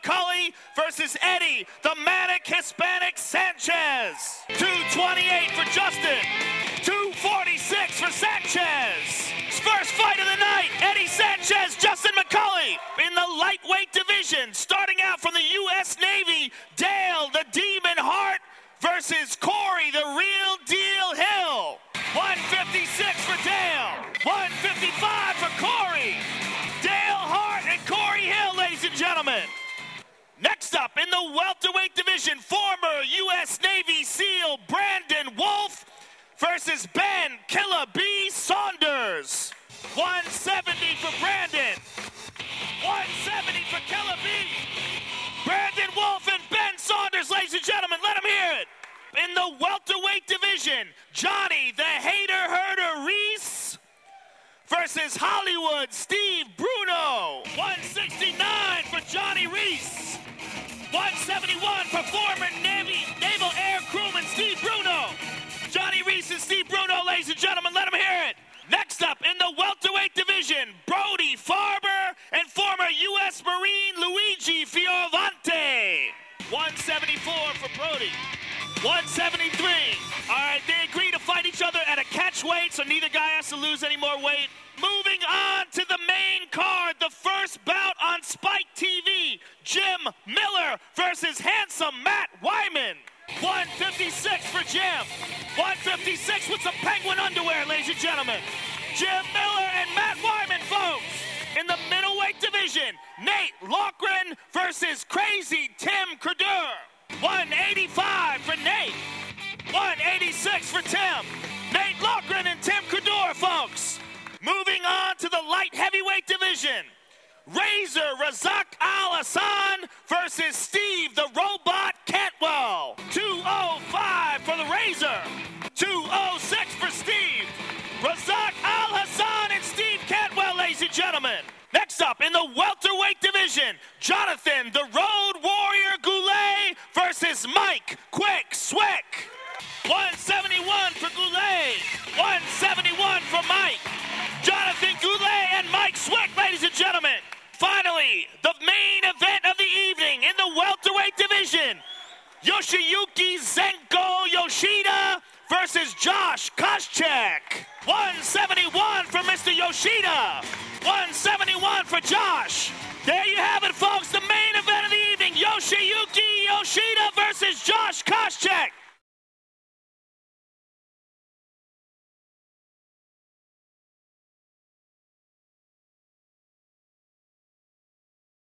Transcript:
McCulley versus Eddie, the Manic Hispanic Sanchez. 228 for Justin, 246 for Sanchez. First fight of the night, Eddie Sanchez, Justin McCulley. In the lightweight division, starting out from the U.S. Navy, Dale, the Demon Hart versus Corey, the Real Deal Hill. 156 for Dale, 155 for Corey. Dale Hart and Corey Hill, ladies and gentlemen. Next up, in the welterweight division, former U.S. Navy SEAL Brandon Wolf versus Ben Killer B. Saunders. 170 for Brandon, 170 for Killer B. Brandon Wolf and Ben Saunders, ladies and gentlemen, let them hear it. In the welterweight division, Johnny the Hater Herder Reese versus Hollywood Steve Bruno. 169 for Johnny Reese, 171 for former Naval Air Crewman Steve Bruno. Johnny Reese and Steve Bruno, ladies and gentlemen, let them hear it. Next up, in the welterweight division, Brody Farber and former U.S. Marine Luigi Fioravante. 174 for Brody, 173. All right, they agree to fight each other at a catch weight, so neither guy has to lose any more weight. Moving on to the main card, the first bout on Spike TV, Jim Miller versus handsome Matt Wyman. 156 for Jim, 156 with some penguin underwear, ladies and gentlemen. Jim Miller and Matt Wyman, folks. In the middleweight division, Nate Loughran versus Crazy Tim Credeur. 185 for Nate, 186 for Tim. Nate Loughran and Tim Credeur, folks. Moving on to the light heavyweight division, Razor Razak Al Hassan versus Steve the Robot Cantwell. 205 for the Razor, 206 for Steve. Razak Al Hassan and Steve Cantwell, ladies and gentlemen. Next up, in the welterweight division, Jonathan the Road Warrior Goulet versus Mike Quick Swick. 171 for Goulet, 171 for Mike. Jonathan Goulet and Mike Swick, ladies and gentlemen. Finally, the main event of the evening in the welterweight division, Yoshiyuki Zenko Yoshida versus Josh Koscheck. 171 for Mr. Yoshida, 171 for Josh. There you have it, folks, the main event of the evening, Yoshiyuki Yoshida versus Josh Koscheck.